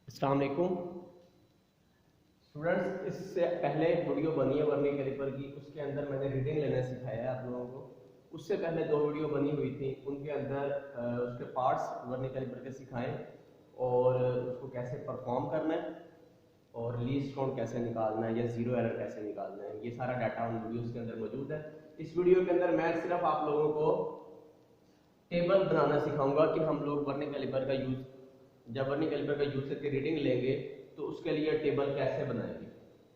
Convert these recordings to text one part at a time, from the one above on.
अस्सलाम वालेकुम स्टूडेंट्स। इससे पहले एक वीडियो बनी है वर्नियर कैलिपर की, उसके अंदर मैंने रीडिंग लेना सिखाया है आप लोगों को। उससे पहले दो वीडियो बनी हुई थी, उनके अंदर उसके पार्ट्स वर्नियर कैलिपर के सिखाएं और उसको कैसे परफॉर्म करना है और लीस्ट काउंट कैसे निकालना है या जीरो एरर कैसे निकालना है। ये सारा डाटा उन वीडियोस के अंदर मौजूद है। इस वीडियो के अंदर मैं सिर्फ आप लोगों को टेबल बनाना सिखाऊंगा कि हम लोग वर्नियर कैलिपर का यूज जब वर्नियर कैलिपर का यूज करके रीडिंग लेंगे तो उसके लिए टेबल कैसे बनाएंगे,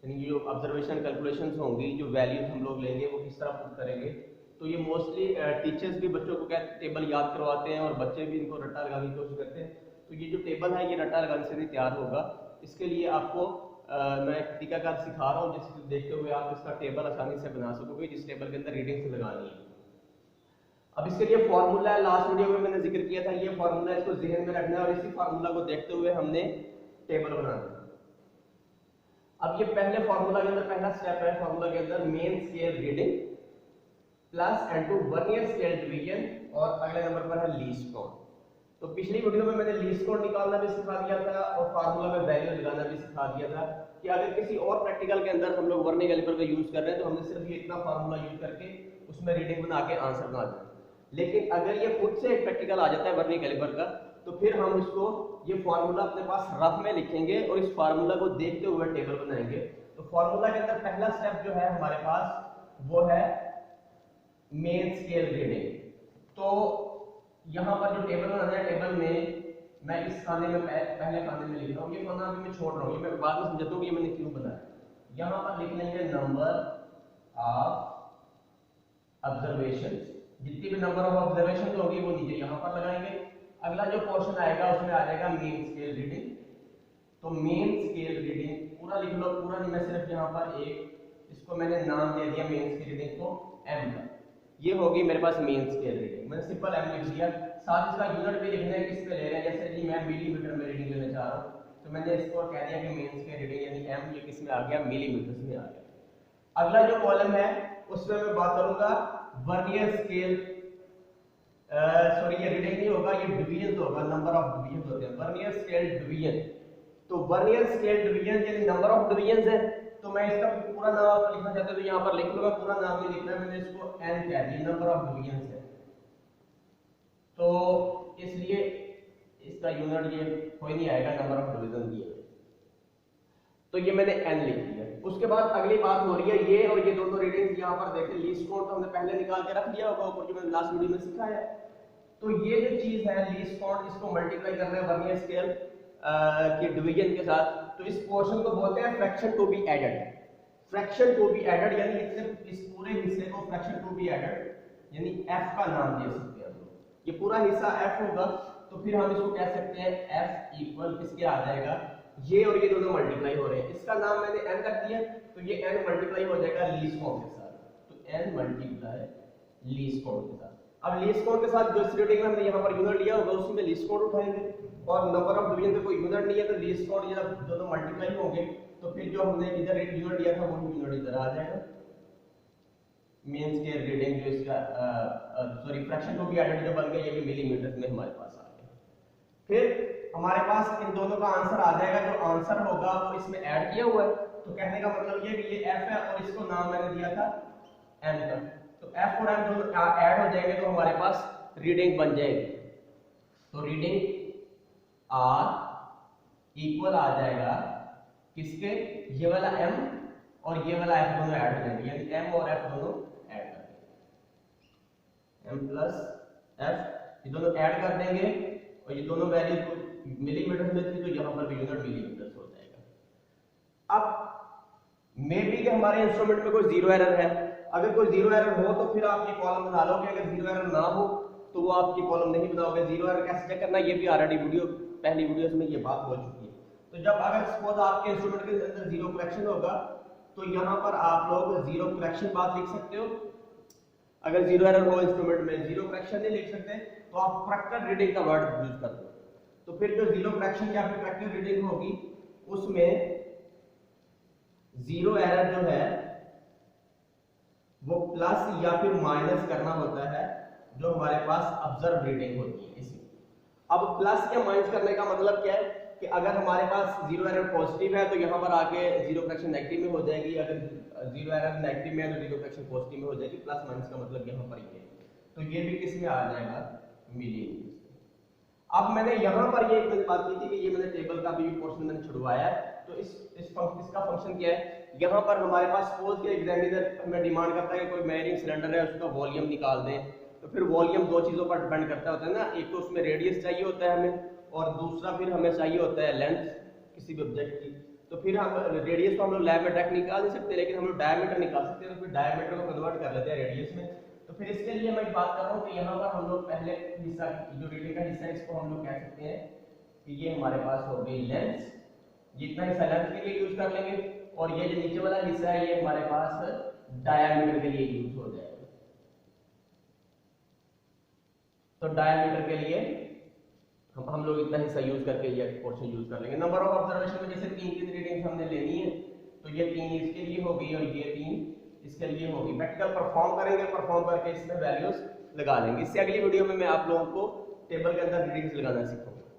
यानी जो ऑब्जर्वेशन कैलकुलेशंस होंगी, जो वैल्यूज हम लोग लेंगे वो किस तरह पुट करेंगे। तो ये मोस्टली टीचर्स भी बच्चों को क्या टेबल याद करवाते हैं और बच्चे भी इनको रट्टा लगाने की कोशिश करते हैं। तो ये जो टेबल है ये रट्टा लगाने से नहीं तैयार होगा। इसके लिए आपको मैं एक तरीकाकार सिखा रहा हूँ जिसको देखते हुए आप इसका टेबल आसानी से बना सकोगे, जिस टेबल के अंदर रीडिंग से लगानी है। अब इसके लिए फॉर्मूला है, लास्ट वीडियो में मैंने जिक्र किया था, ये फॉर्मूला इसको जहन में रखना है और इसी फॉर्मूला को देखते हुए हमने टेबल बनाना है। अब ये पहले फॉर्मूला के अंदर पहला स्टेप है, फॉर्मूला के अंदर main scale reading plus n2 vernier scale division और अगले नंबर पर है लीस्ट काउंट। तो पिछली वीडियो में मैंने लीस्ट काउंट निकालना भी सिखा दिया था और फार्मूला में वैल्यू लगाना भी सिखा दिया था कि अगर किसी और प्रैक्टिकल के अंदर हम लोग वर्नियर कैलिपर का यूज कर रहे हैं तो हमने सिर्फ ये इतना फार्मूला यूज करके उसमें रीडिंग बना के आंसर बना देना। लेकिन अगर ये खुद से एक प्रैक्टिकल आ जाता है वर्नियर कैलिपर का तो फिर हम इसको ये फार्मूला अपने पास रफ में लिखेंगे और इस फार्मूला को देखते हुए टेबल बनाएंगे। तो फार्मूला के अंदर पहला स्टेप जो है हमारे पास वो है मेन स्केल रीडिंग। तो यहाँ पर जो टेबल बनाना है, टेबल में मैं इस खाने में पहले खाने में लिख रहा हूँ, ये खाना अभी मैं छोड़ रहा हूँ, ये मैं बाद में समझाता हूँ कि ये मैंने क्यों बनाया। यहाँ पर लिख लेंगे नंबर ऑफ ऑब्जर्वेशन, जितनी भी नंबर ऑफ ऑब्जर्वेशन होगी वो नीचे यहाँ पर लगाएंगे। अगला जो पोर्शन आएगा उसमें आ जाएगा मेन स्केल रीडिंग। तो मेन स्केल रीडिंग पूरा लिख लो, पूरा नहीं, मैं सिर्फ यहाँ पर एक इसको मैंने नाम दे दिया मेन स्केल रीडिंग को m का। ये होगी मेरे पास मेन स्केल रीडिंग, मैंने सिंपल m लिख दिया। साथ इसका यूनिट भी लिखना है, किस पे ले रहे हैं, जैसे कि मैं मिलीमीटर में रीडिंग लेना चाह रहा हूँ तो मैंने इसको कह दिया कि मेन स्केल रीडिंग यानी m ये किस में आ गया, मिलीमीटर में आ गया। अगला जो कॉलम है उसमें मैं बात करूंगा वर्नियर स्केल, सॉरी ये रीडिंग नहीं होगा, ये डिवीजन तो होगा, नंबर ऑफ डिवीजन होते हैं वर्नियर स्केल डिवीजन। तो वर्नियर स्केल डिवीजन यानी नंबर ऑफ डिवीजंस है। तो मैं इसका पूरा नाम आप लिखना चाहते हो तो यहाँ पर लिख लूंगा, पूरा नाम नहीं लिखना है, मैंने इसको n कह दिया, नंबर ऑफ डिवीजंस है। तो इसलिए इसका यूनिट ये कोई नहीं आएगा, नंबर ऑफ डिवीजन दिए। तो ये मैंने n लिख दिया। उसके बाद अगली बात हो रही है ये और ये दोनों रीडिंग्स यहाँ पर देखें, लीस्ट काउंट तो हमने पहले निकाल के रख दिया होगा ऊपर जो मैंने लास्ट वीडियो में सिखाया है। तो ये जो चीज है लीस्ट काउंट, इसको मल्टीप्लाई करना है वर्नियर स्केल के डिवीजन के साथ। तो इस पोर्शन को बोलते हैं fraction to be added. Fraction to be added यानी इस पूरे हिस्से को फ्रैक्शन टू बी एडेड यानी f का नाम दे सकते हैं हम लोग। ये पूरा हिस्सा f होगा तो फिर हम इसको कह सकते हैं f इक्वल किसके आ जाएगा, ये और ये दोनों मल्टीप्लाई हो रहे हैं, इसका नाम मैंने n रख दिया तो ये n मल्टीप्लाई हो जाएगा लीस्ट काउंट के साथ। तो n मल्टीप्लाई लीस्ट काउंट के साथ। अब लीस्ट काउंट के साथ जो रीडिंग में हमने यहाँ पर यूनिट लिया होगा उसी में लीस्ट काउंट उठाएंगे और नंबर ऑफ डिवीजन का कोई यूनिट नहीं है तो लीस्ट काउंट जब दोनों मल्टीप्लाई होंगे तो फिर जो हमने इधर एक यूनिट लिया था वो यूनिट इधर आ जाएगा। मेन स्केल रीडिंग जो इसका sorry fraction to be added जो बन गया ये भी मिलीमीटर में हमारे पास आ गया। फिर हमारे पास इन दोनों का आंसर आ जाएगा, जो आंसर होगा वो इसमें ऐड किया हुआ है। तो कहने का मतलब ये कि ये f है और इसको नाम मैंने दिया था m का। तो f और m दोनों ऐड हो जाएंगे तो हमारे पास रीडिंग बन जाएगी। तो रीडिंग r इक्वल आ जाएगा किसके, ये वाला m और ये वाला f दोनों ऐड हो जाएंगे, यानी m और f दोनों ऐड कर देंगे, m प्लस f ये दोनों ऐड कर देंगे और ये दोनों वैल्यू को मिलीमीटर में थी तो यहाँ पर भी यूनिट मिलीमीटर हो जाएगा। अब मे बी कि हमारे इंस्ट्रूमेंट में कोई जीरो एरर है, अगर कोई जीरो एरर हो तो फिर आप ये कॉलम बना लोगे, अगर जीरो एरर ना हो तो वो आपकी कॉलम नहीं बनाओगे। जीरो एरर कैसे चेक करना ये भी ऑलरेडी वीडियो पहली वीडियोस में ये बात हो चुकी है। तो जब अगर सपोज आपके इंस्ट्रूमेंट के अंदर जीरो करेक्शन होगा तो यहाँ पर आप लोग जीरो करेक्शन बात लिख सकते हो। अगर जीरो एरर हो इंस्ट्रूमेंट में, जीरो करेक्शन नहीं लिख सकते तो आप फ्रैक्टल रीडिंग का वर्ड यूज कर दो। तो फिर जो जीरो करेक्शन या फिर फ्रैक्टल रीडिंग होगी उसमें जीरो एरर जो है वो प्लस या फिर माइनस करना होता है जो हमारे पास ऑब्जर्व रीडिंग होती है। इसमें अब प्लस या माइनस करने का मतलब क्या है कि अगर हमारे पास जीरो एरर पॉजिटिव है तो यहाँ पर आके जीरो फ्रैक्शन नेगेटिव में हो जाएगी, अगर जीरो एरर नेगेटिव में है तो जीरो फ्रैक्शन पॉजिटिव में हो जाएगी। प्लस माइनस का मतलब यहाँ पर ये, तो ये भी किस में आ जाएगा, मिलियन। अब मैंने यहाँ पर ये एक बात की थी कि ये मैंने टेबल का भी पोर्शन मैंने छुड़वाया है, तो इसका फंक्शन क्या है, यहाँ पर हमारे पास सपोज के एग्जामिनर हमें डिमांड करता है कि कोई मेयरिंग सिलेंडर है उसका वॉल्यूम निकाल दें, तो फिर वॉल्यूम दो चीज़ों पर डिपेंड करता होता है ना, एक तो उसमें रेडियस चाहिए होता है हमें, और दूसरा फिर हमें चाहिए होता है लेंथ किसी भी ऑब्जेक्ट की। तो फिर हम रेडियस को हम लोग लैब में डायरेक्ट निकाल नहीं सकते, लेकिन हम लोग डायमीटर निकाल सकते हैं, तो फिर डायमीटर को कन्वर्ट कर लेते हैं रेडियस में। तो फिर इसके लिए मैं बात कर रहा हूँ कि यहाँ पर हम लोग पहले हिस्सा जो रीडिंग का हिस्सा है इसको हम लोग कह सकते हैं कि ये हमारे पास हो गई लेंथ, जितना हिस्सा लेंथ के लिए यूज कर लेंगे, और ये जो नीचे वाला हिस्सा है ये हमारे पास डायमीटर के लिए यूज हो जाएगा। तो डायमीटर के लिए हम लोग इतना हिस्सा यूज करके ये पोर्शन यूज कर लेंगे। नंबर ऑफ ऑब्जर्वेशन में जैसे तीन रीडिंग्स हमने लेनी है, तो ये 3 इसके लिए होगी और ये 3 इसके लिए होगी। प्रैक्टिकल परफॉर्म करेंगे, परफॉर्म करके इसमें वैल्यूज लगा लेंगे। इससे अगली वीडियो में मैं आप लोगों को टेबल के अंदर रीडिंग्स लगाना सिखाऊंगा।